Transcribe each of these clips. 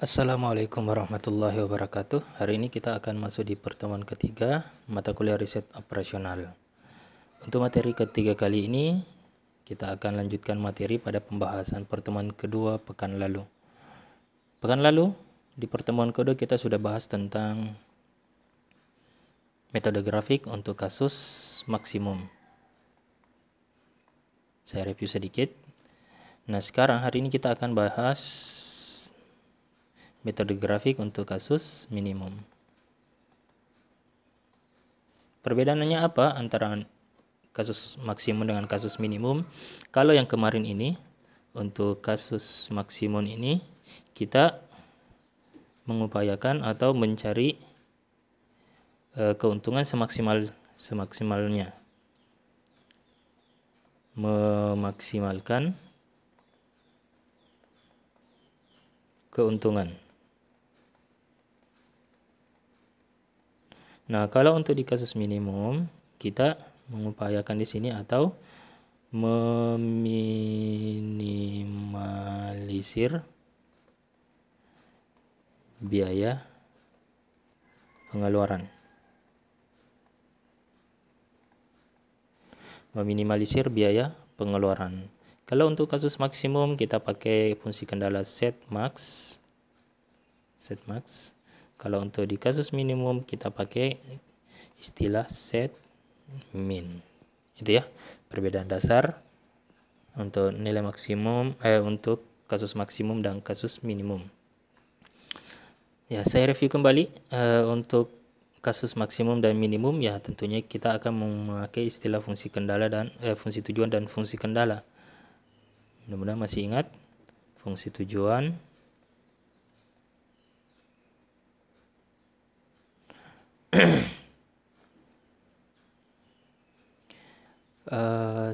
Assalamualaikum warahmatullahi wabarakatuh. Hari ini kita akan masuk di pertemuan ketiga mata kuliah riset operasional. Untuk materi ketiga kali ini, kita akan lanjutkan materi pada pembahasan pertemuan kedua pekan lalu. Pekan lalu, di pertemuan kedua kita sudah bahas tentang metode grafik untuk kasus maksimum. Saya review sedikit. Nah, sekarang hari ini kita akan bahas metode grafik untuk kasus minimum. Perbedaannya apa antara kasus maksimum dengan kasus minimum? Kalau yang kemarin ini, untuk kasus maksimum ini, kita mengupayakan atau mencari keuntungan semaksimalnya. Memaksimalkan keuntungan. Nah, kalau untuk di kasus minimum, kita mengupayakan di sini atau meminimalisir biaya pengeluaran. Meminimalisir biaya pengeluaran. Kalau untuk kasus maksimum, kita pakai fungsi kendala set max. Kalau untuk di kasus minimum kita pakai istilah set min. Itu ya, perbedaan dasar untuk nilai maksimum untuk kasus maksimum dan kasus minimum. Ya, saya review kembali untuk kasus maksimum dan minimum. Ya, tentunya kita akan memakai istilah fungsi kendala dan fungsi tujuan dan fungsi kendala. Mudah-mudahan masih ingat fungsi tujuan.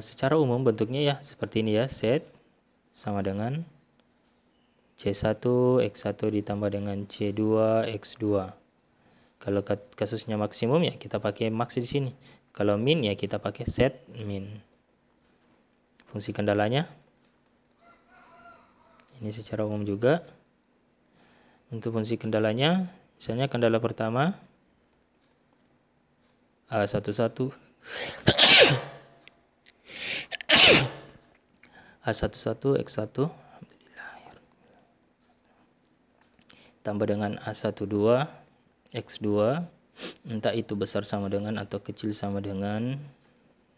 Secara umum bentuknya ya seperti ini ya, set sama dengan C1 X1 ditambah dengan C2 X2. Kalau kasusnya maksimum ya kita pakai max di sini. Kalau min ya kita pakai set min. Fungsi kendalanya ini secara umum juga. Untuk fungsi kendalanya, misalnya kendala pertama A11 A11 X1 tambah dengan A12 X2, entah itu besar sama dengan atau kecil sama dengan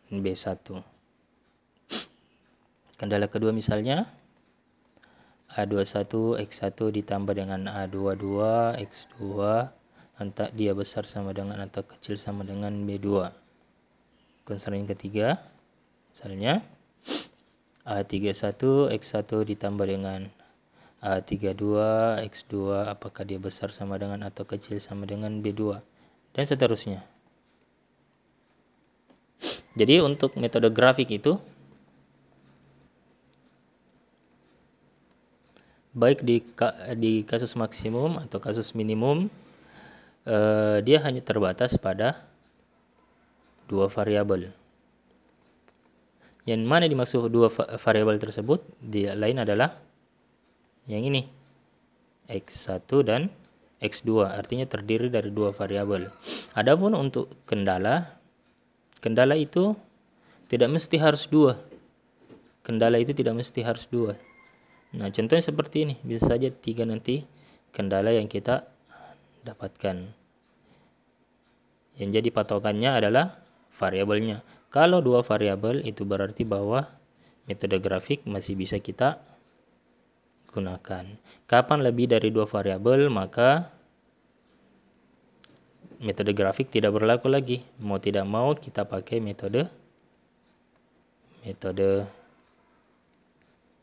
B1. Kendala kedua misalnya A21 X1 ditambah dengan A22 X2, entah dia besar sama dengan atau kecil sama dengan B2. Konstran ketiga misalnya A31 X1 ditambah dengan A32 X2, apakah dia besar sama dengan atau kecil sama dengan B2, dan seterusnya. Jadi untuk metode grafik itu baik di kasus maksimum atau kasus minimum, dia hanya terbatas pada dua variabel. Yang mana dimaksud dua variabel tersebut? Dia lain adalah yang ini, X1 dan X2, artinya terdiri dari dua variabel. Adapun untuk kendala itu tidak mesti harus dua. Kendala itu tidak mesti harus dua. Nah, contohnya seperti ini, bisa saja 3 nanti kendala yang kita dapatkan. Yang jadi patokannya adalah variabelnya. Kalau dua variabel itu berarti bahwa metode grafik masih bisa kita gunakan. Kapan lebih dari dua variabel, maka metode grafik tidak berlaku lagi. Mau tidak mau kita pakai metode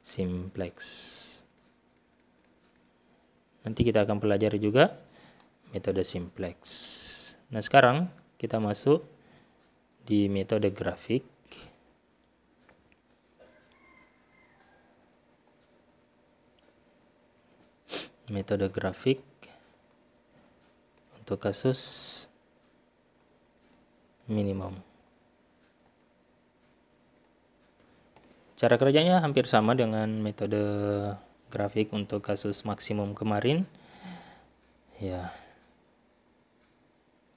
simplex. Nanti kita akan pelajari juga metode simplex. Nah, sekarang kita masuk di metode grafik. Metode grafik untuk kasus minimum. Cara kerjanya hampir sama dengan metode grafik untuk kasus maksimum kemarin. Ya.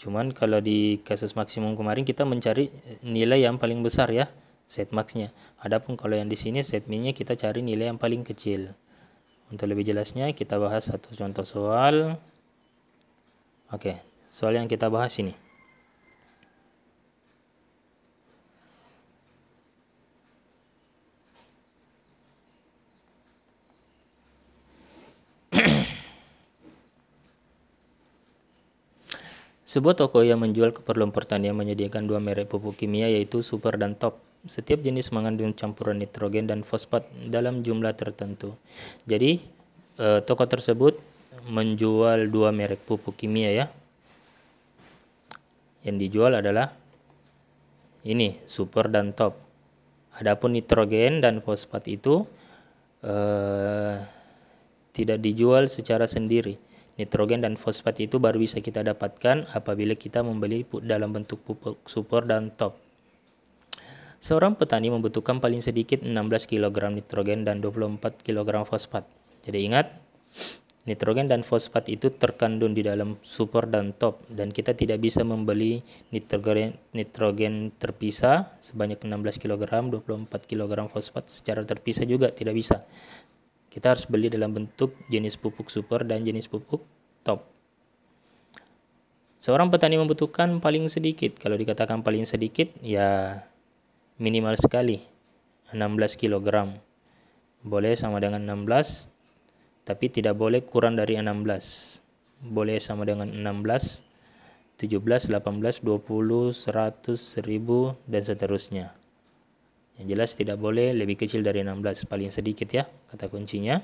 Cuman kalau di kasus maksimum kemarin kita mencari nilai yang paling besar ya, set max-nya. Adapun kalau yang di sini set min-nya kita cari nilai yang paling kecil. Untuk lebih jelasnya kita bahas satu contoh soal. Oke, soal yang kita bahas ini. Sebuah toko yang menjual keperluan pertanian menyediakan dua merek pupuk kimia yaitu Super dan Top. Setiap jenis mengandung campuran nitrogen dan fosfat dalam jumlah tertentu. Jadi toko tersebut menjual dua merek pupuk kimia ya. Yang dijual adalah ini Super dan Top. Adapun nitrogen dan fosfat itu tidak dijual secara sendiri. Nitrogen dan fosfat itu baru bisa kita dapatkan apabila kita membeli dalam bentuk pupuk Super dan Top. Seorang petani membutuhkan paling sedikit 16 kg nitrogen dan 24 kg fosfat. Jadi ingat, nitrogen dan fosfat itu terkandung di dalam Super dan Top dan kita tidak bisa membeli nitrogen terpisah sebanyak 16 kg, 24 kg fosfat secara terpisah juga tidak bisa. Kita harus beli dalam bentuk jenis pupuk Super dan jenis pupuk Top. Seorang petani membutuhkan paling sedikit. Kalau dikatakan paling sedikit, ya minimal sekali 16 kg. Boleh sama dengan 16, tapi tidak boleh kurang dari 16. Boleh sama dengan 16, 17, 18, 20, 100, 1000, dan seterusnya. Yang jelas tidak boleh lebih kecil dari 16, paling sedikit ya, kata kuncinya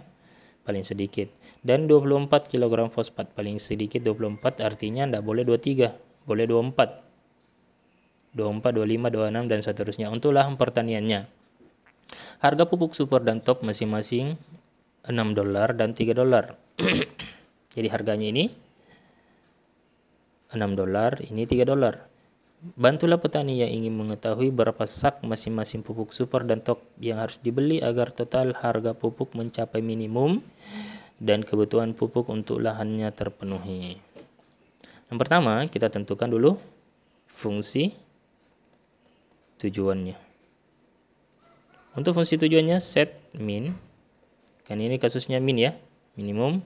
paling sedikit. Dan 24 kg fosfat, paling sedikit 24 artinya tidak boleh 23, boleh 24. 24, 25, 26 dan seterusnya untuk lahan pertaniannya. Harga pupuk Super dan Top masing-masing $6 dan $3. Jadi harganya ini $6, ini $3. Bantulah petani yang ingin mengetahui berapa sak masing-masing pupuk Super dan Top yang harus dibeli agar total harga pupuk mencapai minimum dan kebutuhan pupuk untuk lahannya terpenuhi. Yang pertama, kita tentukan dulu fungsi tujuannya. Untuk fungsi tujuannya set min, kan ini kasusnya min ya, minimum,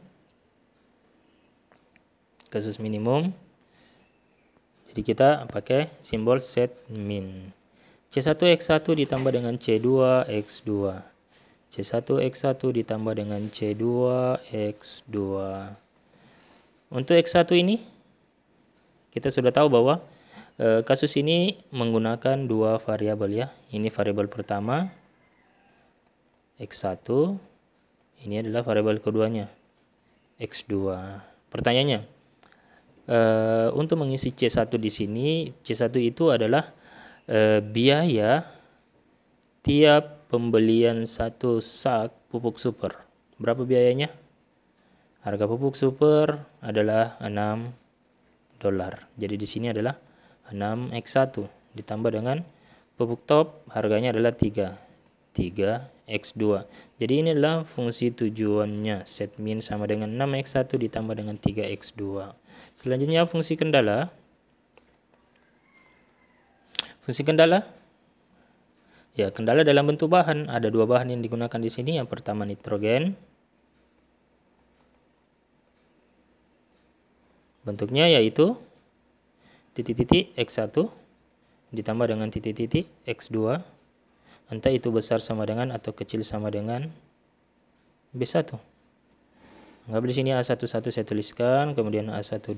kasus minimum. Jadi kita pakai simbol set min. C1X1 ditambah dengan C2X2. C1X1 ditambah dengan C2X2. Untuk X1 ini, kita sudah tahu bahwa kasus ini menggunakan dua variabel ya. Ini variabel pertama, X1. Ini adalah variabel keduanya, X2. Pertanyaannya, untuk mengisi C1 di sini, C1 itu adalah biaya tiap pembelian satu sak pupuk Super. Berapa biayanya? Harga pupuk Super adalah $6. Jadi di sini adalah 6X1 ditambah dengan pupuk Top harganya adalah 3X2. Jadi ini adalah fungsi tujuannya. Set min sama dengan 6X1 ditambah dengan 3X2. Selanjutnya fungsi kendala. Fungsi kendala, ya kendala dalam bentuk bahan. Ada dua bahan yang digunakan di sini. Yang pertama nitrogen. Bentuknya yaitu titik-titik X1 ditambah dengan titik-titik X2. Entah itu besar sama dengan atau kecil sama dengan B1. Anggap di sini A11 saya tuliskan, kemudian A12.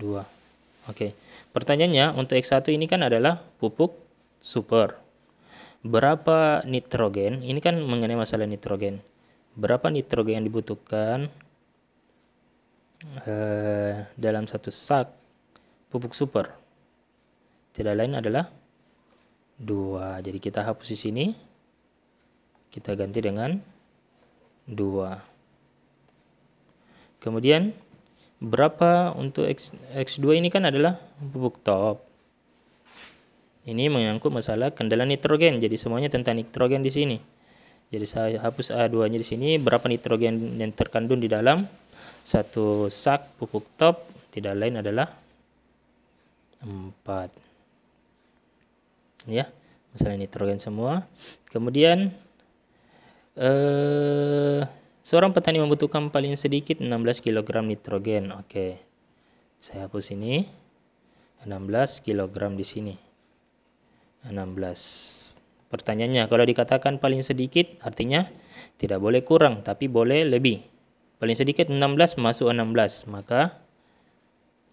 Oke. Pertanyaannya untuk X1 ini kan adalah pupuk Super. Berapa nitrogen? Ini kan mengenai masalah nitrogen. Berapa nitrogen yang dibutuhkan dalam satu sak pupuk Super? Tidak lain adalah 2. Jadi kita hapus di sini. Kita ganti dengan 2. Kemudian berapa untuk X2 ini kan adalah pupuk Top. Ini menyangkut masalah kendala nitrogen. Jadi semuanya tentang nitrogen di sini. Jadi saya hapus A2-nya di sini. Berapa nitrogen yang terkandung di dalam satu sak pupuk Top tidak lain adalah 4. Ya, misalnya nitrogen semua. Kemudian seorang petani membutuhkan paling sedikit 16 kg nitrogen. Oke. Saya hapus ini. 16 kg di sini. 16. Pertanyaannya, kalau dikatakan paling sedikit artinya tidak boleh kurang tapi boleh lebih. Paling sedikit 16 masuk 16, maka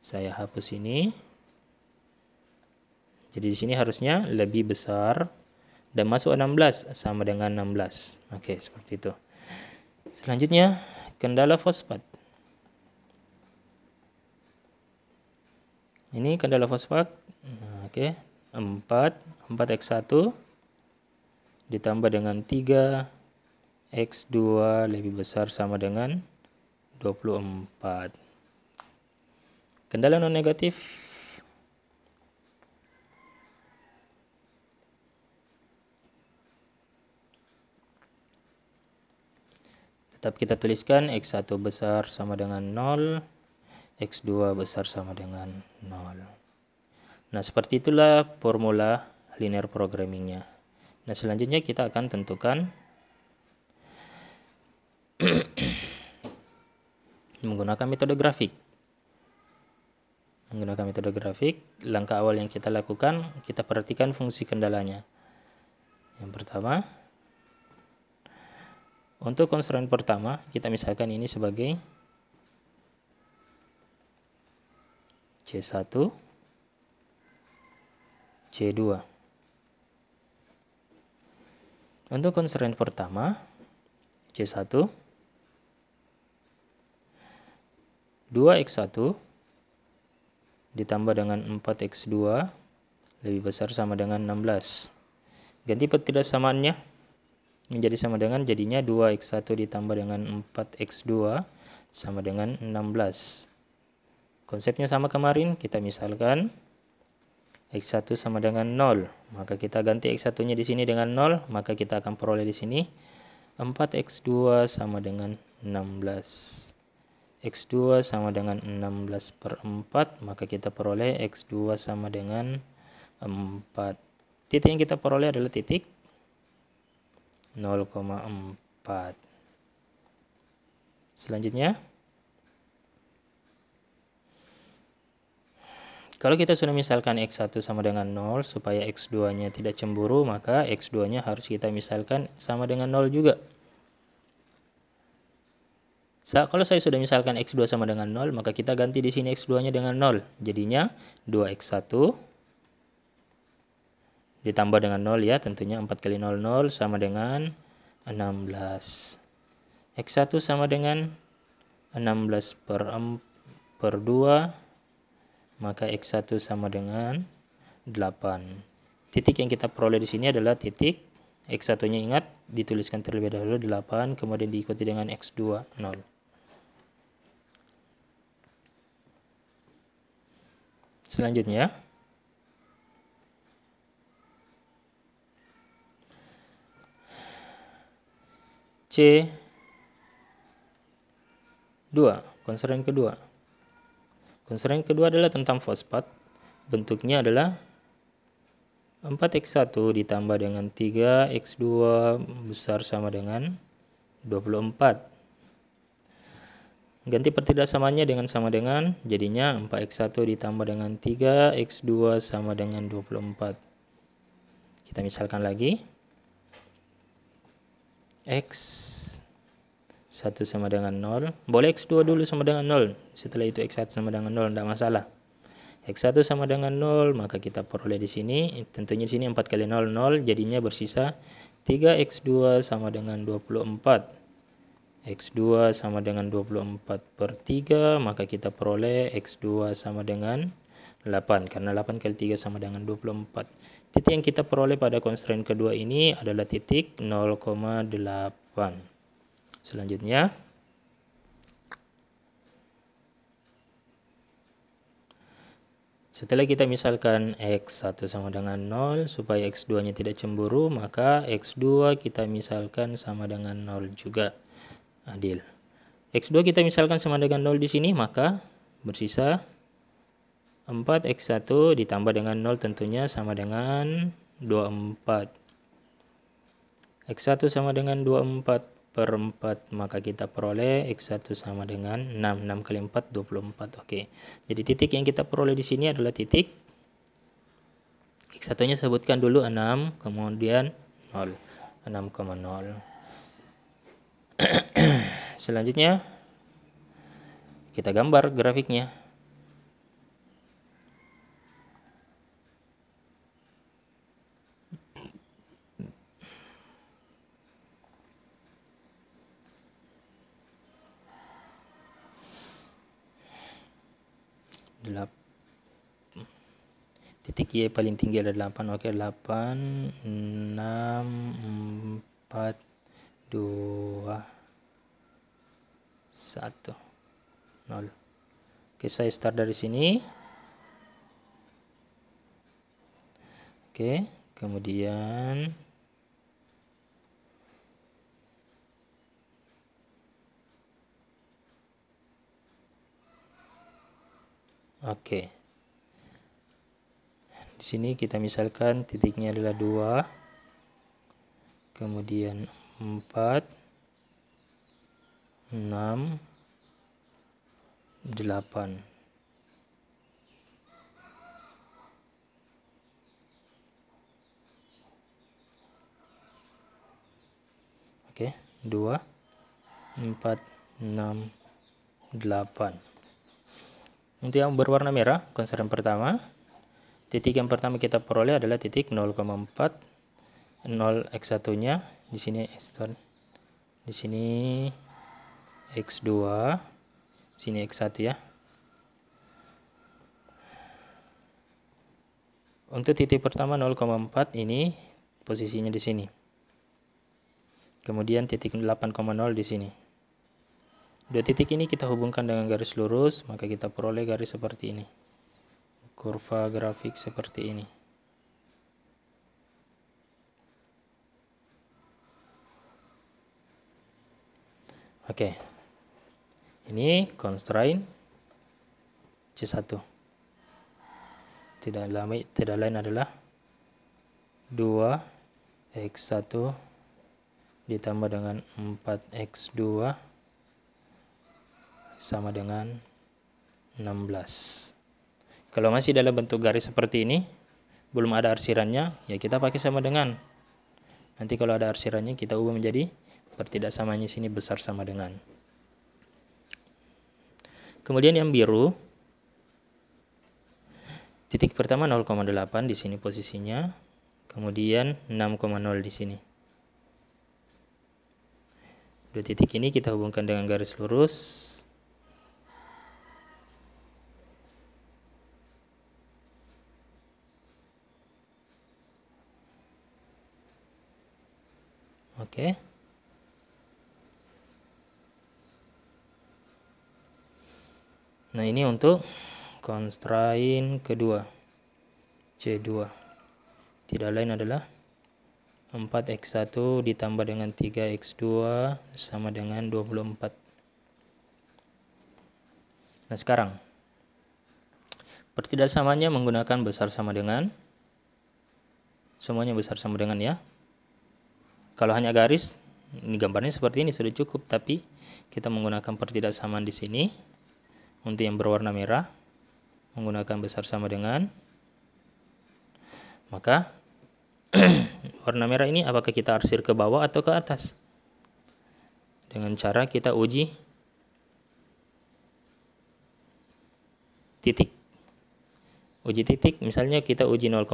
saya hapus ini. Jadi di sini harusnya lebih besar dan masuk 16 sama dengan 16. Oke, seperti itu. Selanjutnya, kendala fosfat. Ini kendala fosfat. Oke, 4x1 ditambah dengan 3x2 lebih besar sama dengan 24. Kendala non negatif. Tetap kita tuliskan x1 besar sama dengan 0, x2 besar sama dengan 0. Nah, seperti itulah formula linear programmingnya. Nah, selanjutnya kita akan tentukan menggunakan metode grafik. Menggunakan metode grafik, langkah awal yang kita lakukan, kita perhatikan fungsi kendalanya. Yang pertama, untuk konstruksi pertama, kita misalkan ini sebagai C1, C2. Untuk konstruksi pertama, C1, 2x1 ditambah dengan 4x2 lebih besar sama dengan 16. Ganti petidaksamaannya menjadi sama dengan, jadinya 2x1 ditambah dengan 4x2 sama dengan 16. Konsepnya sama kemarin, kita misalkan x1 sama dengan 0, maka kita ganti x1-nya di sini dengan 0, maka kita akan peroleh di sini 4x2 sama dengan 16. x2 sama dengan 16 per 4, maka kita peroleh x2 sama dengan 4. Titik yang kita peroleh adalah titik 0,4. Selanjutnya, kalau kita sudah misalkan x1 sama dengan 0, supaya x2-nya tidak cemburu, maka x2-nya harus kita misalkan sama dengan 0 juga. Kalau saya sudah misalkan x2 sama dengan 0, maka kita ganti di sini x2-nya dengan 0. Jadinya 2x1 ditambah dengan 0 ya, tentunya 4 kali 0, 0 sama dengan 16. x1 sama dengan 16 per 2, maka x1 sama dengan 8. Titik yang kita peroleh di sini adalah titik x1-nya, ingat dituliskan terlebih dahulu 8, kemudian diikuti dengan x2 0. Selanjutnya, C2, konstruksi kedua. Konstruksi kedua adalah tentang fosfat. Bentuknya adalah 4x1 ditambah dengan 3x2 besar sama dengan 24. Ganti petidaksamaannya dengan sama dengan, jadinya 4x1 ditambah dengan 3x2 sama dengan 24. Kita misalkan lagi. x1 sama dengan 0. Boleh x2 dulu sama dengan 0. Setelah itu x1 sama dengan 0, tidak masalah. x1 sama dengan 0, maka kita peroleh di sini. Tentunya di sini 4 kali 0, 0. Jadinya bersisa 3x2 sama dengan 24. x2 sama dengan 24 per 3, maka kita peroleh x2 sama dengan 8. Karena 8 kali 3 sama dengan 24. Titik yang kita peroleh pada konstruksi kedua ini adalah titik 0,8. Selanjutnya, setelah kita misalkan x1 sama dengan 0, supaya x2-nya tidak cemburu, maka x2 kita misalkan sama dengan 0 juga. Adil. x2 kita misalkan sama dengan 0 di sini, maka bersisa 4x1 ditambah dengan 0 tentunya sama dengan 24. X1 sama dengan 24 per 4, maka kita peroleh X1 sama dengan 6. 6 kali 4, 24. Oke. Jadi titik yang kita peroleh di sini adalah titik X1-nya sebutkan dulu 6, kemudian 0. 6,0. Selanjutnya kita gambar grafiknya. Titik Y paling tinggi ada 8. Oke, 8, 6, 4, 2, 1, 0. Oke, saya start dari sini. Oke, kemudian oke. Di sini kita misalkan titiknya adalah 2, kemudian 4, 6, 8. Oke, 2, 4, 6, 8. Untuk yang berwarna merah, konstran pertama, titik yang pertama kita peroleh adalah titik 0,4, 0 x1-nya, di sini di sini x2, sini x1 ya. Untuk titik pertama 0,4 ini posisinya di sini. Kemudian titik 8,0 di sini. Dua titik ini kita hubungkan dengan garis lurus, maka kita peroleh garis seperti ini. Kurva grafik seperti ini. Oke. Ini constraint C1. Tidak lain adalah 2x1 ditambah dengan 4x2 sama dengan 16. Kalau masih dalam bentuk garis seperti ini, belum ada arsirannya, ya kita pakai sama dengan. Nanti kalau ada arsirannya kita ubah menjadi pertidaksamanya sini besar sama dengan. Kemudian yang biru, titik pertama 0,8 di sini posisinya, kemudian 6,0 di sini. Dua titik ini kita hubungkan dengan garis lurus. Oke. Nah, ini untuk constraint kedua, C2. Tidak lain adalah 4x1 ditambah dengan 3x2 sama dengan 24. Nah, sekarang pertidaksamanya menggunakan besar sama dengan. Semuanya besar sama dengan ya. Kalau hanya garis, ini gambarnya seperti ini sudah cukup, tapi kita menggunakan pertidaksamaan di sini. Untuk yang berwarna merah, menggunakan besar sama dengan. Maka warna merah ini apakah kita arsir ke bawah atau ke atas? Dengan cara kita uji titik. Uji titik, misalnya kita uji 0,0.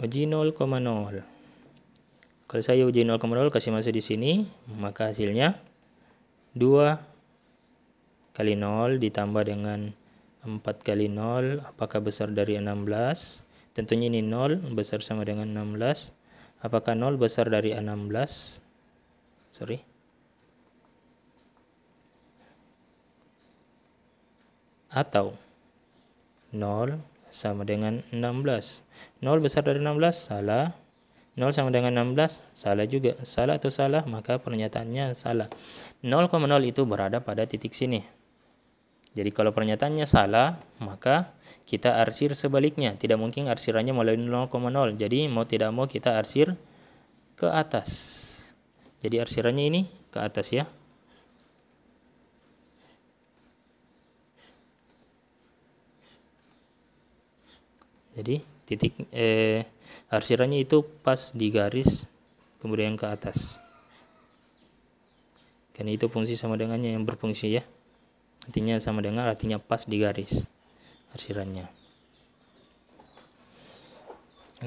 Uji 0,0. Kalau saya uji 0,0 kasih masuk di sini, maka hasilnya 2 kali 0 ditambah dengan 4 kali 0, apakah besar dari 16? Tentunya ini 0, besar sama dengan 16. Apakah 0 besar dari 16? Atau 0 sama dengan 16. 0 besar dari 16, salah. 0 sama dengan 16, salah juga. Salah atau salah, maka pernyataannya salah. 0,0 itu berada pada titik sini. Jadi kalau pernyataannya salah, maka kita arsir sebaliknya. Tidak mungkin arsirannya melalui 0,0. Jadi mau tidak mau kita arsir ke atas. Jadi arsirannya ini ke atas ya. Jadi arsirannya itu pas di garis kemudian ke atas. Karena itu fungsi sama dengannya yang berfungsi ya. Artinya sama dengan artinya pas di garis arsirannya.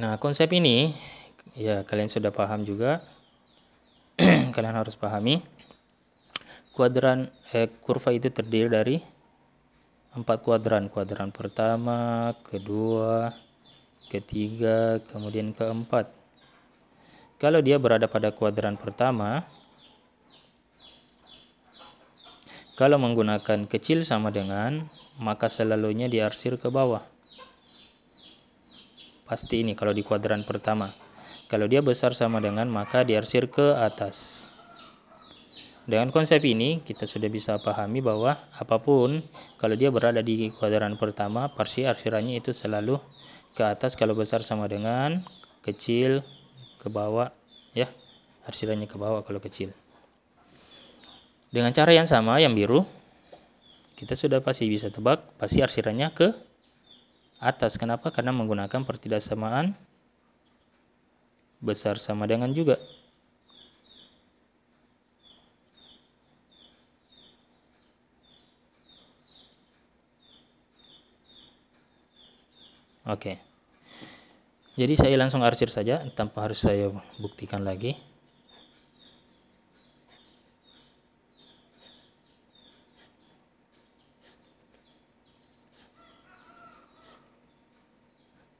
Nah, konsep ini ya kalian sudah paham juga. Kalian harus pahami kurva itu terdiri dari 4 kuadran. Kuadran pertama, kedua, ketiga, kemudian keempat. Kalau dia berada pada kuadran pertama, kalau menggunakan kecil sama dengan, maka selalunya diarsir ke bawah. Pasti ini kalau di kuadran pertama. Kalau dia besar sama dengan, maka diarsir ke atas. Dengan konsep ini, kita sudah bisa pahami bahwa apapun, kalau dia berada di kuadran pertama, pasti arsirannya itu selalu ke atas kalau besar sama dengan, kecil ke bawah, ya. Arsirannya ke bawah kalau kecil. Dengan cara yang sama, yang biru, kita sudah pasti bisa tebak, pasti arsirannya ke atas. Kenapa? Karena menggunakan pertidaksamaan besar sama dengan juga. Oke. Jadi saya langsung arsir saja tanpa harus saya buktikan lagi.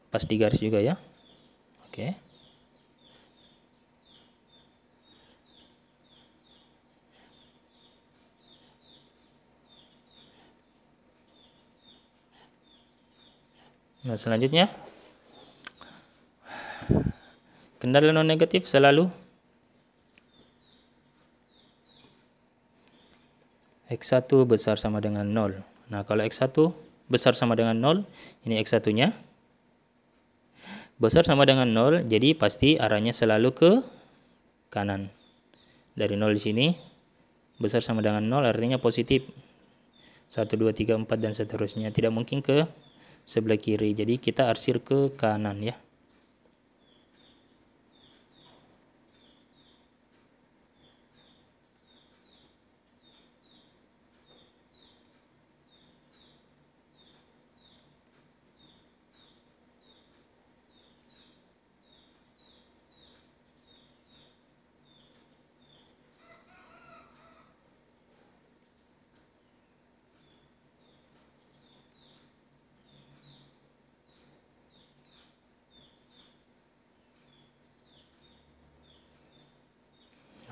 Pas di garis juga ya. Oke. Nah, selanjutnya kendala non negatif selalu X1 besar sama dengan 0. Nah, kalau X1 besar sama dengan 0, ini X1-nya besar sama dengan 0, jadi pasti arahnya selalu ke kanan. Dari 0 di sini besar sama dengan 0 artinya positif. 1, 2, 3, 4 dan seterusnya. Tidak mungkin ke sebelah kiri. Jadi kita arsir ke kanan ya.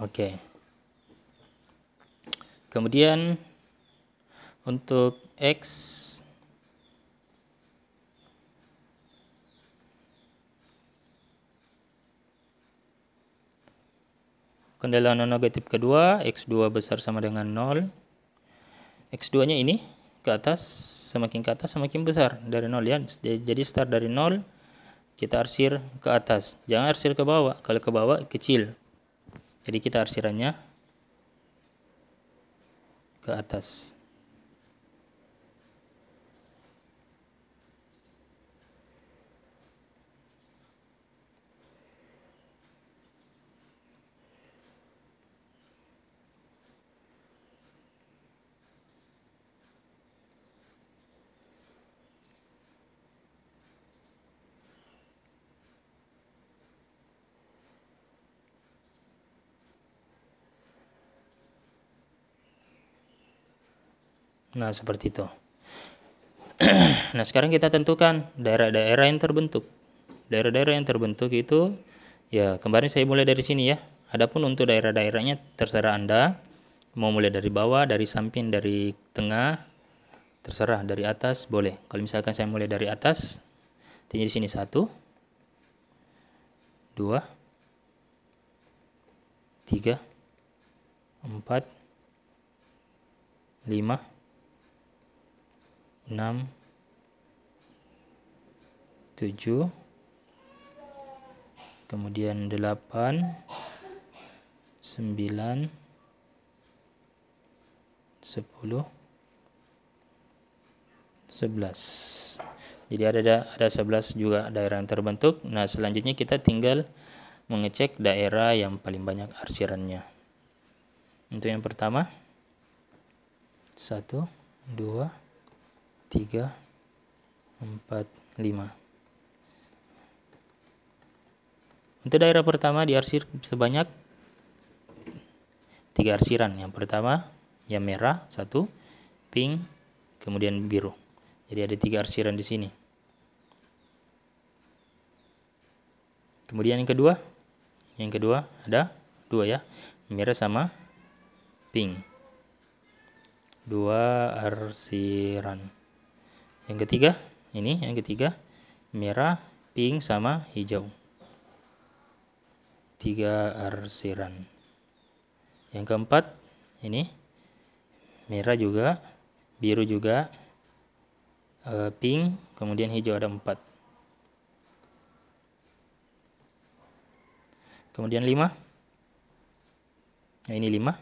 Oke. Kemudian untuk X kendala non negatif kedua, X2 besar sama dengan 0. X2-nya ini ke atas, semakin ke atas semakin besar dari 0 ya. Jadi start dari 0, kita arsir ke atas. Jangan arsir ke bawah. Kalau ke bawah kecil. Jadi kita arsirannya ke atas. Nah, seperti itu. Nah, sekarang kita tentukan daerah-daerah yang terbentuk. Daerah-daerah yang terbentuk itu, ya kemarin saya mulai dari sini ya. Adapun untuk daerah-daerahnya terserah Anda. Mau mulai dari bawah, dari samping, dari tengah, terserah. Dari atas boleh. Kalau misalkan saya mulai dari atas, di sini 1, 2, 3, 4, 5, 6, 7, kemudian 8, 9, 10, 11. Jadi ada 11 juga daerah yang terbentuk. Nah, selanjutnya kita tinggal mengecek daerah yang paling banyak arsirannya. Untuk yang pertama, 1, 2, 3, 4, 5. Untuk daerah pertama diarsir sebanyak 3 arsiran. Yang pertama yang merah 1, pink, kemudian biru. Jadi ada 3 arsiran di sini. Kemudian yang kedua ada 2 ya, merah sama pink. 2 arsiran. Yang ketiga, merah, pink sama hijau. 3 arsiran. Yang keempat, ini merah juga, biru juga, pink, kemudian hijau ada 4. Kemudian 5. Nah, ini 5.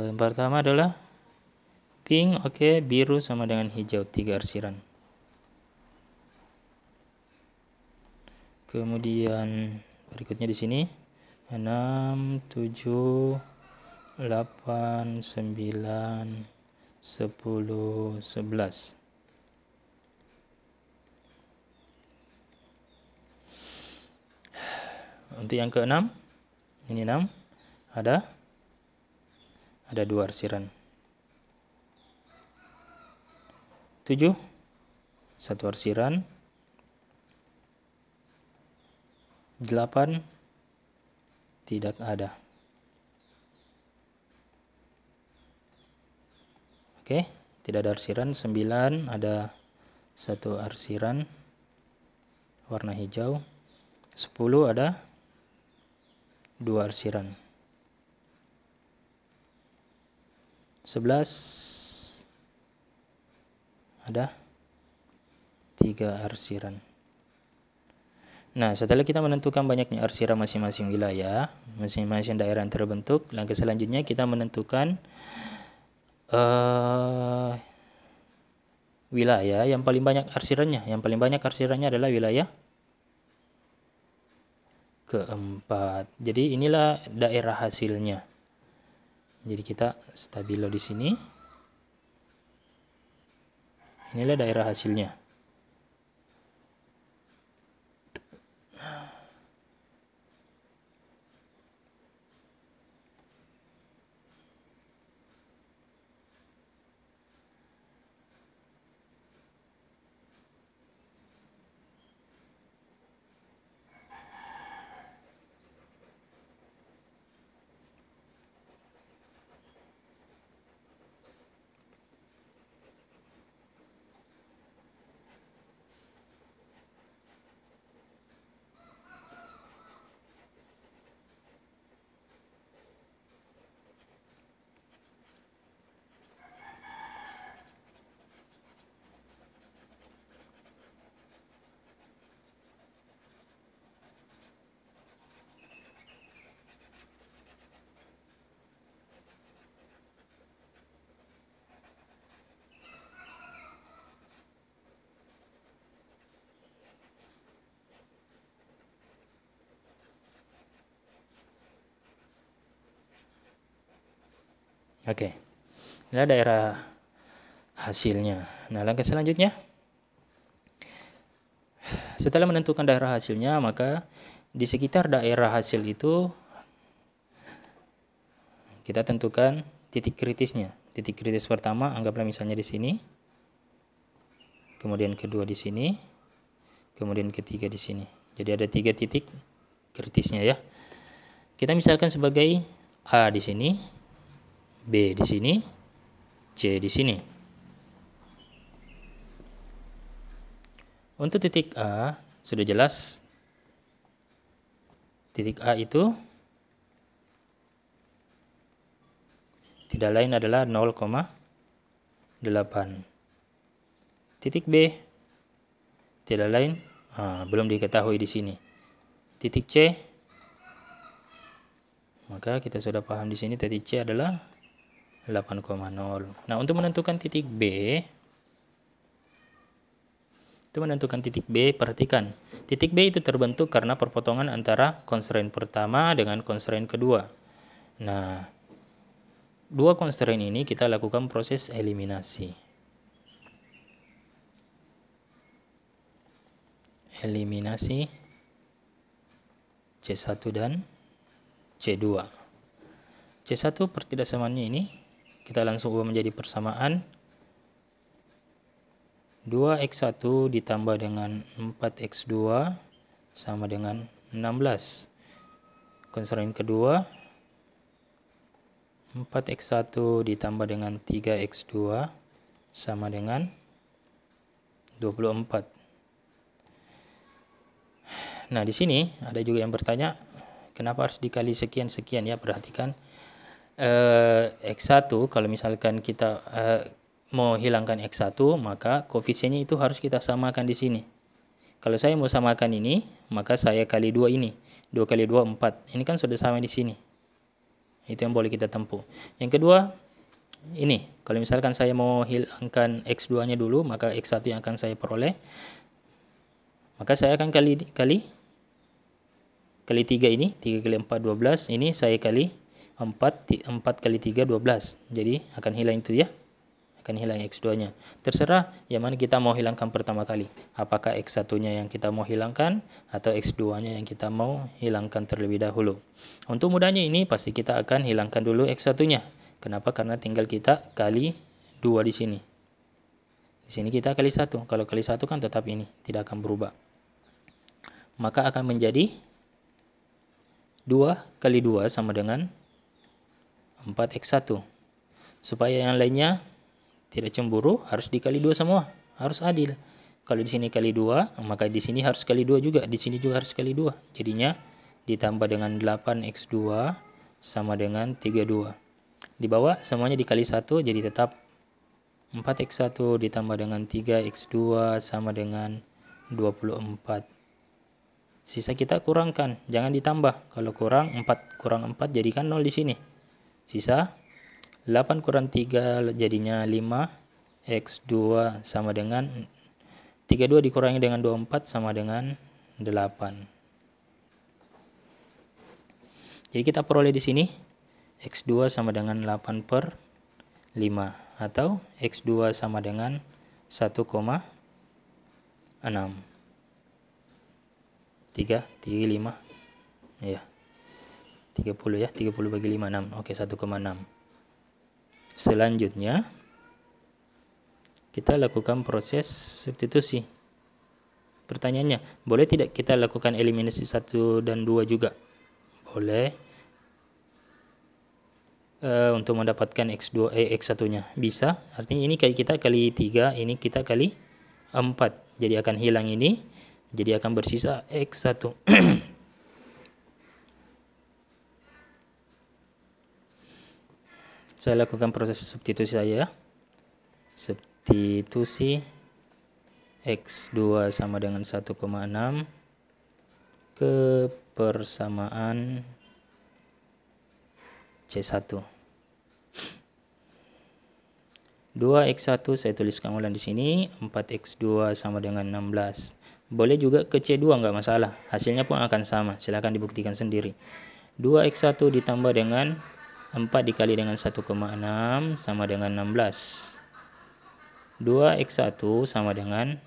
Yang pertama adalah pink, oke, biru sama dengan hijau, 3 arsiran. Kemudian berikutnya di sini 6, 7, 8, 9, 10, 11. Untuk yang keenam, ini 6, ada 2 arsiran. 7, 1 arsiran. 8, tidak ada. Oke, tidak ada arsiran. 9, ada 1 arsiran warna hijau. 10 ada 2 arsiran. 11 ada 3 arsiran. Nah, setelah kita menentukan banyaknya arsiran masing-masing wilayah, masing-masing daerah yang terbentuk, langkah selanjutnya kita menentukan wilayah yang paling banyak arsirannya. Yang paling banyak arsirannya adalah wilayah keempat. Jadi inilah daerah hasilnya. Jadi kita stabilo di sini. Inilah daerah hasilnya. Oke. Inilah daerah hasilnya. Nah, langkah selanjutnya, setelah menentukan daerah hasilnya, maka di sekitar daerah hasil itu kita tentukan titik kritisnya. Titik kritis pertama anggaplah misalnya di sini, kemudian kedua di sini, kemudian ketiga di sini. Jadi ada 3 titik kritisnya ya. Kita misalkan sebagai A di sini, B di sini, C di sini. Untuk titik A sudah jelas. Titik A itu tidak lain adalah 0,8. Titik B tidak lain, belum diketahui di sini. Titik C, maka kita sudah paham di sini titik C adalah 8,0. Nah, untuk menentukan titik B, perhatikan. Titik B itu terbentuk karena perpotongan antara constraint pertama dengan constraint kedua. Nah, dua constraint ini kita lakukan proses eliminasi. Eliminasi C1 dan C2. C1 pertidaksamaannya ini kita langsung ubah menjadi persamaan 2x1 ditambah dengan 4x2 sama dengan 16. Constraint kedua 4x1 ditambah dengan 3x2 sama dengan 24. Nah, di sini ada juga yang bertanya, kenapa harus dikali sekian-sekian ya? Perhatikan, X1 kalau misalkan kita mau hilangkan X1, maka koefisiennya itu harus kita samakan di sini. Kalau saya mau samakan ini, maka saya kali 2 ini. 2 kali 2, 4. Ini kan sudah sama di sini. Itu yang boleh kita tempuh. Yang kedua, ini. Kalau misalkan saya mau hilangkan X2-nya dulu, maka X1 yang akan saya peroleh. Maka saya akan kali 3 ini, 3 kali 4, 12. Ini saya kali 4 kali 3, 12. Jadi akan hilang itu ya. Akan hilang X2-nya. Terserah yang mana kita mau hilangkan pertama kali. Apakah X1-nya yang kita mau hilangkan atau X2-nya yang kita mau hilangkan terlebih dahulu. Untuk mudahnya ini pasti kita akan hilangkan dulu X1-nya. Kenapa? Karena tinggal kita kali 2 di sini. Di sini kita kali 1. Kalau kali 1 kan tetap ini, tidak akan berubah. Maka akan menjadi 2 kali 2 sama dengan 4x1. Supaya yang lainnya tidak cemburu, harus dikali 2 semua. Harus adil. Kalau di sini kali 2, maka di sini harus kali 2 juga. Di sini juga harus kali 2. Jadinya ditambah dengan 8x2 sama dengan 32. Di bawah semuanya dikali 1, jadi tetap 4x1 ditambah dengan 3x2 sama dengan 24. Sisa kita kurangkan, jangan ditambah. Kalau kurang 4 kurang 4 jadikan 0 di sini. Sisa 8 kurang 3 jadinya 5. X2 sama dengan 32 dikurangi dengan 24 sama dengan 8. Jadi kita peroleh di sini X2 sama dengan 8 per 5. Atau X2 sama dengan 1,6. 3, 5 ya, 30 ya, 30 bagi 5, 6. Oke, 1,6. Selanjutnya kita lakukan proses substitusi. Pertanyaannya, boleh tidak kita lakukan eliminasi 1 dan 2 juga? Boleh. Untuk mendapatkan X1-nya bisa. Artinya ini kita kali 3, ini kita kali 4. Jadi akan hilang ini. Jadi akan bersisa X1. Saya lakukan proses substitusi saya. Substitusi X2 sama dengan 1,6 ke persamaan C1. 2x1 saya tuliskan ulang di sini. 4x2 sama dengan 16. Boleh juga ke C2, nggak masalah. Hasilnya pun akan sama. Silahkan dibuktikan sendiri. 2x1 ditambah dengan 4 dikali dengan 1,6 sama dengan 16. 2x1 sama dengan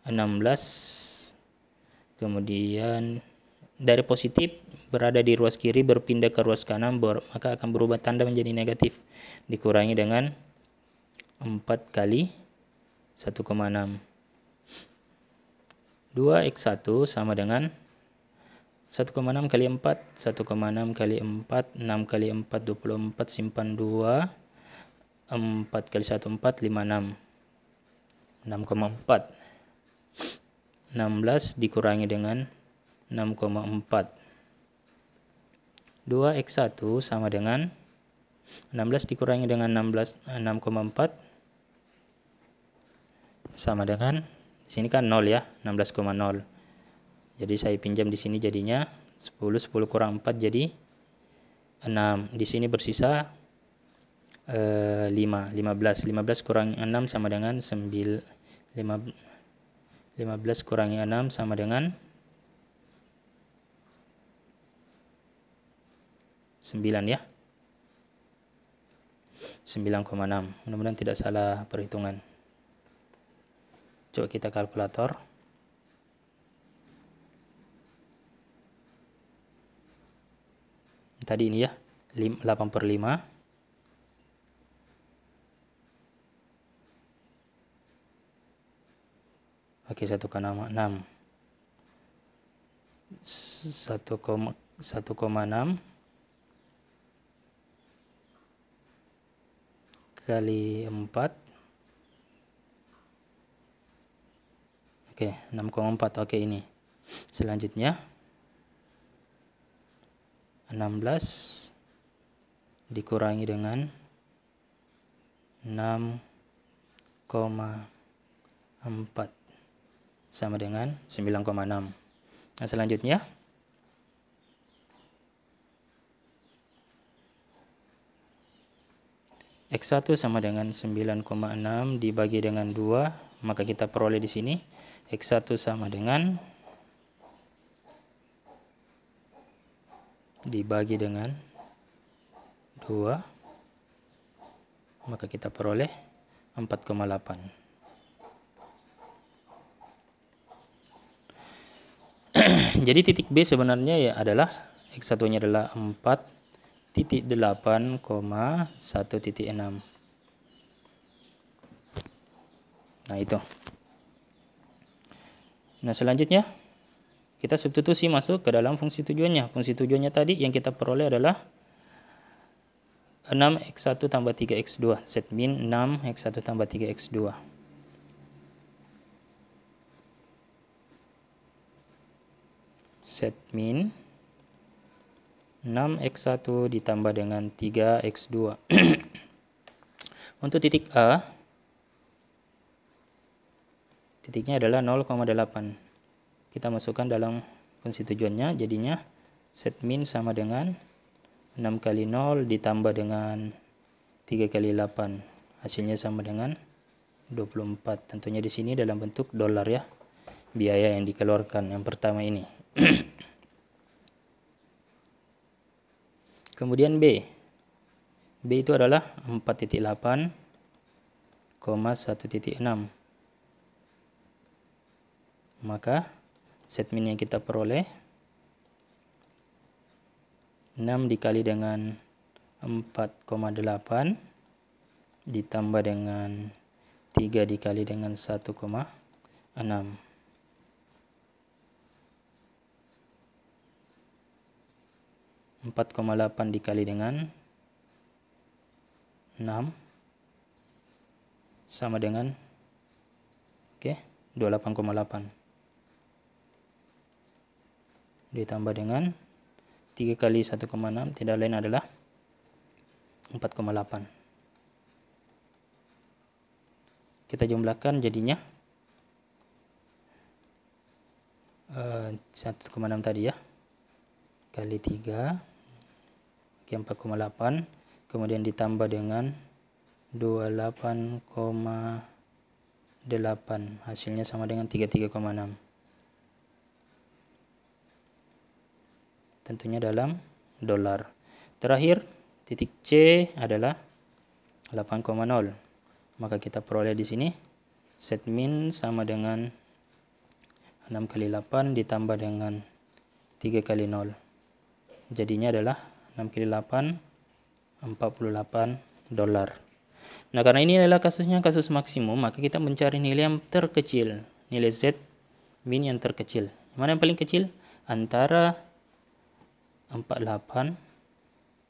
16. Kemudian dari positif berada di ruas kiri berpindah ke ruas kanan, maka akan berubah tanda menjadi negatif. Dikurangi dengan 4 kali 1,6. 2x1 sama dengan 1,6 kali 4, 1,6 kali 4, 6 kali 4, 24, simpan 2, 4 kali 1, 4, 56, 6,4. 16 dikurangi dengan 6,4. 2x1 sama dengan 16 dikurangi dengan 6,4. sama dengan di sini kan 0 ya, 16,0. Jadi saya pinjam di sini jadinya 10 kurang 4 jadi 6. Di sini bersisa 5, 15 kurangi 6 sama dengan 9. 15 kurangi 6 sama dengan 9 ya. 9,6. Mudah-mudahan tidak salah perhitungan. Coba kita kalkulator. Tadi ini ya, 8/5. Oke, 1,6. 1,6 kali 4. Oke, 6,4. Oke, ini. Selanjutnya 16 dikurangi dengan 6,4 sama dengan 9,6. Nah, selanjutnya X1 sama dengan 9,6 dibagi dengan 2, maka kita peroleh di sini X1 sama dengan dibagi dengan 2, maka kita peroleh 4,8. Jadi titik B sebenarnya ya adalah X1-nya adalah 4,8,1,6. Nah, itu. Nah, selanjutnya kita substitusi masuk ke dalam fungsi tujuannya. Fungsi tujuannya tadi yang kita peroleh adalah 6x1 tambah 3x2. Set min 6x1 tambah 3x2. Set min 6x1 ditambah dengan 3x2. Untuk titik A, titiknya adalah 0,8. Kita masukkan dalam fungsi tujuannya, jadinya set min sama dengan 6 kali 0 ditambah dengan 3 kali 8. Hasilnya sama dengan 24. Tentunya di sini dalam bentuk dolar ya. Biaya yang dikeluarkan yang pertama ini. Kemudian B. B itu adalah 4,8,1,6. Maka set min yang kita peroleh 6 dikali dengan 4,8 ditambah dengan 3 dikali dengan 1,6. 4,8 dikali dengan 6 sama dengan 28,8 ditambah dengan 3 kali 1,6 tidak lain adalah 4,8. Kita jumlahkan jadinya 1,6 tadi ya, kali 3, 4,8, kemudian ditambah dengan 28,8, hasilnya sama dengan 33,6. Tentunya dalam dolar. Terakhir, titik C adalah 8,0. Maka kita peroleh di sini set min sama dengan 6 kali 8 ditambah dengan 3 kali 0. Jadinya adalah 6 kali 8, 48 dolar. Nah, karena ini adalah kasusnya kasus maksimum, maka kita mencari nilai yang terkecil. Nilai Z min yang terkecil. Mana yang paling kecil? Antara 48,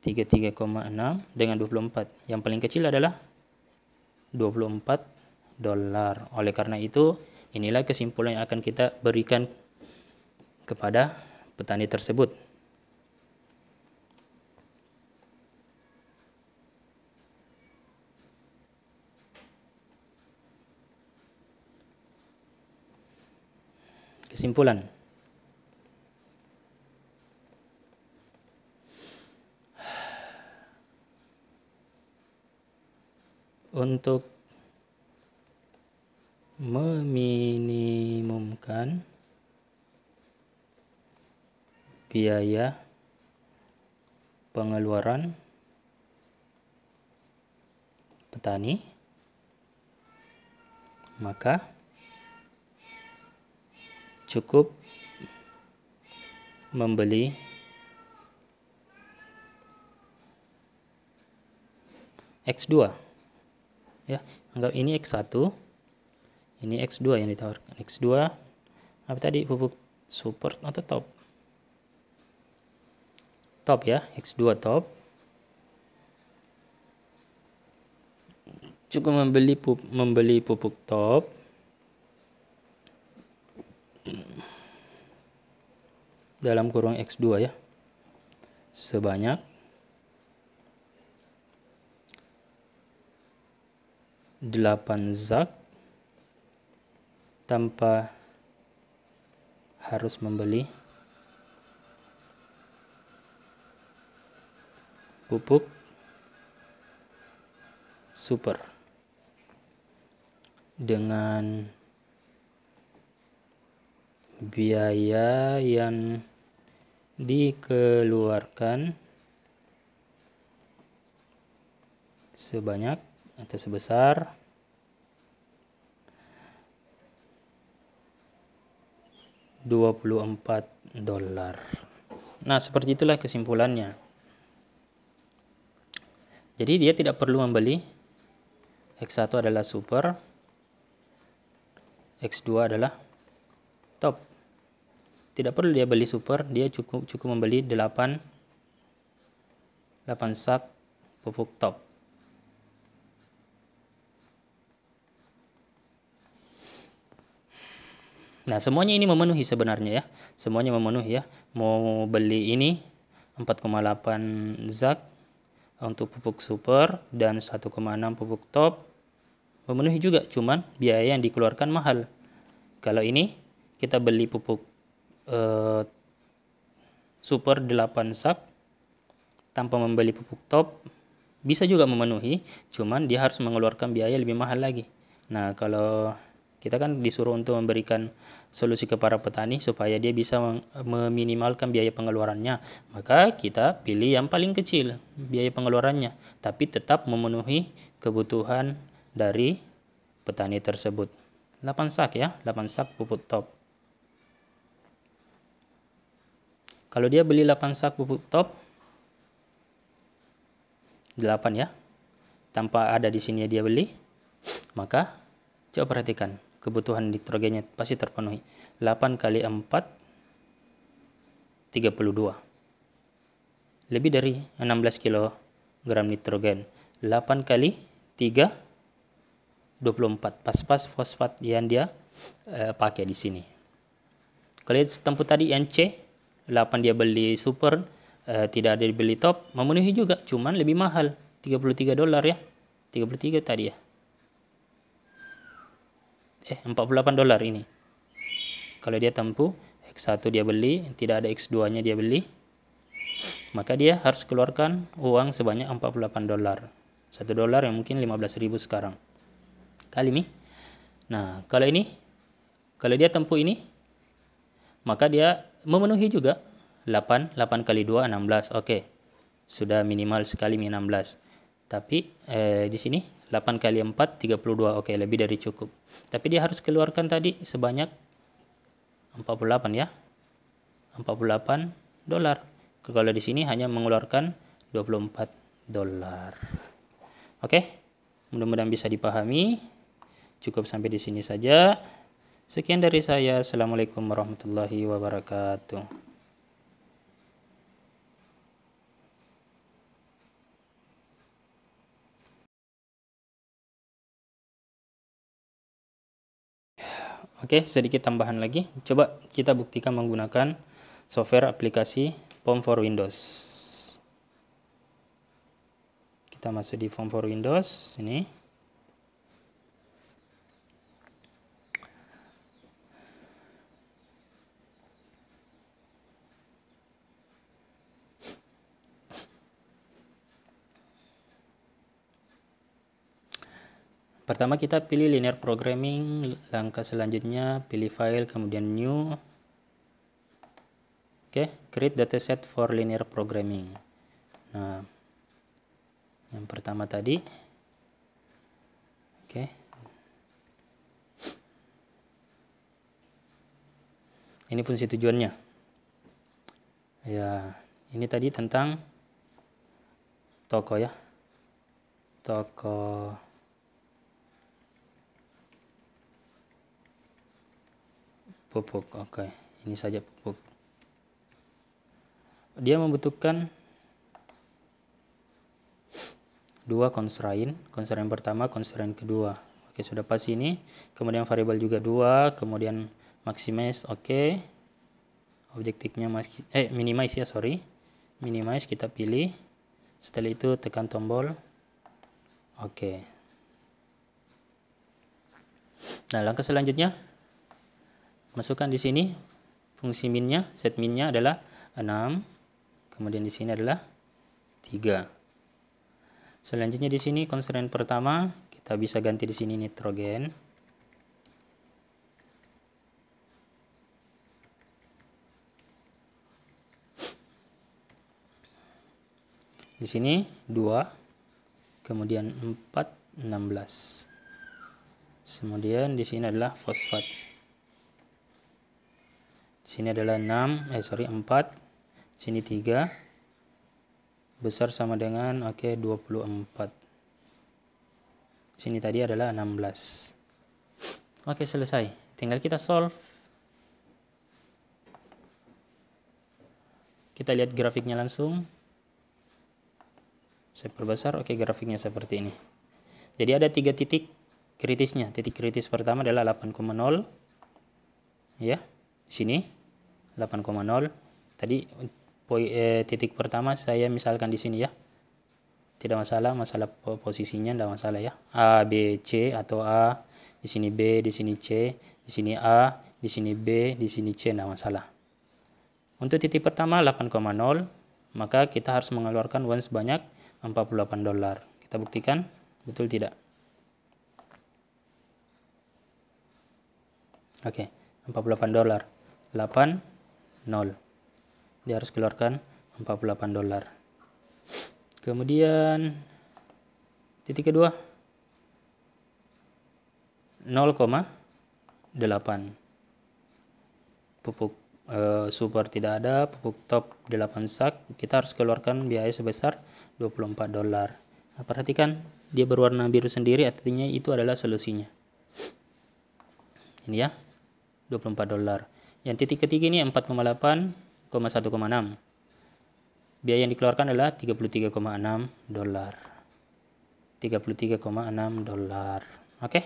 33,6 dengan 24. Yang paling kecil adalah 24 dolar. Oleh karena itu, inilah kesimpulan yang akan kita berikan kepada petani tersebut. Kesimpulan. Untuk meminimumkan biaya pengeluaran petani, maka cukup membeli X2. Ya, anggap ini X1, ini X2 yang ditawarkan. X2 apa tadi, pupuk super atau top? Top ya, X2 top. Cukup membeli pupuk top dalam kurung X2 ya, sebanyak 8 zak tanpa harus membeli pupuk super dengan biaya yang dikeluarkan sebanyak atau sebesar $24. Nah, seperti itulah kesimpulannya. Jadi dia tidak perlu membeli X1 adalah super, X2 adalah top. Tidak perlu dia beli super, dia cukup membeli 8 sak pupuk top. Nah, semuanya ini memenuhi sebenarnya ya. Semuanya memenuhi ya. Mau beli ini 4,8 zak untuk pupuk super dan 1,6 pupuk top memenuhi juga, cuman biaya yang dikeluarkan mahal. Kalau ini kita beli pupuk super 8 sak tanpa membeli pupuk top bisa juga memenuhi, cuman dia harus mengeluarkan biaya lebih mahal lagi. Nah, kalau kita kan disuruh untuk memberikan solusi kepada petani supaya dia bisa meminimalkan biaya pengeluarannya, maka kita pilih yang paling kecil biaya pengeluarannya, tapi tetap memenuhi kebutuhan dari petani tersebut. 8 sak ya, 8 sak pupuk top. Kalau dia beli 8 sak pupuk top, 8 ya, tanpa ada di sini dia beli, maka coba perhatikan, kebutuhan nitrogennya pasti terpenuhi. 8 kali 4, 32. Lebih dari 16 kg nitrogen. 8 kali 3, 24. Pas-pas fosfat yang dia pakai di sini. Kalau tempuh tadi yang C, 8 dia beli super, tidak ada dibeli top, memenuhi juga, cuman lebih mahal, $33 ya. 33 tadi ya. $48 ini. Kalau dia tempuh X1 dia beli, tidak ada X2-nya dia beli, maka dia harus keluarkan uang sebanyak $48. $1 yang mungkin 15.000 sekarang. Kali ini. Nah, kalau dia tempuh ini, maka dia memenuhi juga 8 kali 2, 16. Oke. Sudah minimal sekali 16. Tapi di sini 8 kali 4, 32. Oke, lebih dari cukup. Tapi dia harus keluarkan tadi sebanyak 48 ya. $48. Kalau di sini hanya mengeluarkan $24. Oke. Mudah-mudahan bisa dipahami. Cukup sampai di sini saja. Sekian dari saya. Assalamualaikum warahmatullahi wabarakatuh. Oke, sedikit tambahan lagi. Coba kita buktikan menggunakan software aplikasi Form for Windows. Kita masuk di Form for Windows ini. Pertama kita pilih linear programming, langkah selanjutnya pilih file, kemudian new. Oke, create dataset for linear programming. Nah, yang pertama tadi. Oke. Ini fungsi tujuannya. Ya, ini tadi tentang toko ya. Toko pupuk. Oke, ini saja pupuk. Dia membutuhkan dua constraint. Constraint pertama, constraint kedua. Oke, sudah pas ini. Kemudian variabel juga dua. Kemudian maximize. Oke. Objektifnya minimize ya, sorry. Minimize kita pilih. Setelah itu tekan tombol. Oke. Nah, langkah selanjutnya masukkan di sini fungsi minnya, set minnya adalah 6. Kemudian di sini adalah 3. Selanjutnya di sini constraint pertama kita bisa ganti di sini nitrogen. Di sini 2, kemudian 4, 16. Kemudian di sini adalah fosfat. Di sini adalah 4, sini 3. Besar sama dengan 24. Di sini tadi adalah 16. Oke, selesai. Tinggal kita solve. Kita lihat grafiknya langsung. Saya perbesar. Oke, grafiknya seperti ini. Jadi ada 3 titik kritisnya. Titik kritis pertama adalah 8,0. Ya, di sini 8,0. Tadi titik pertama saya misalkan di sini ya. Tidak masalah, masalah posisinya tidak masalah ya. A, B, C atau A, di sini B, di sini C, di sini A, di sini B, di sini C, tidak masalah. Untuk titik pertama 8,0, maka kita harus mengeluarkan uang sebanyak $48. Kita buktikan, betul tidak? Oke, $48. 80. Dia harus keluarkan $48. Kemudian titik kedua 0,8. Pupuk super tidak ada, pupuk top 8 sak. Kita harus keluarkan biaya sebesar $24. Nah, perhatikan dia berwarna biru sendiri, artinya itu adalah solusinya. Ini ya, $24. Yang titik ketiga ini 4,8, 1,6. Biaya yang dikeluarkan adalah $33,6. $33,6. Oke,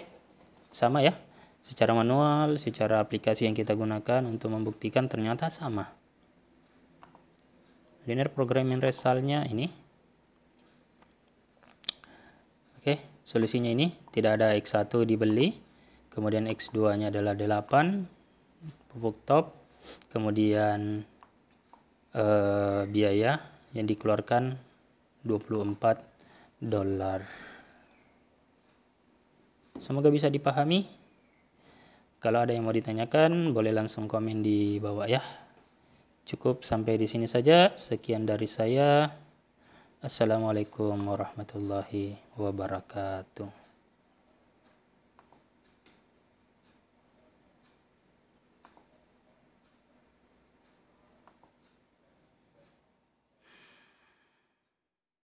sama ya. Secara manual, secara aplikasi yang kita gunakan untuk membuktikan ternyata sama. Linear programming resultnya ini. Oke, solusinya ini tidak ada X1 dibeli. Kemudian X2 nya adalah 8 pupuk top. Kemudian biaya yang dikeluarkan $24. Semoga bisa dipahami. Kalau ada yang mau ditanyakan, boleh langsung komen di bawah ya. Cukup sampai di sini saja. Sekian dari saya. Assalamualaikum warahmatullahi wabarakatuh.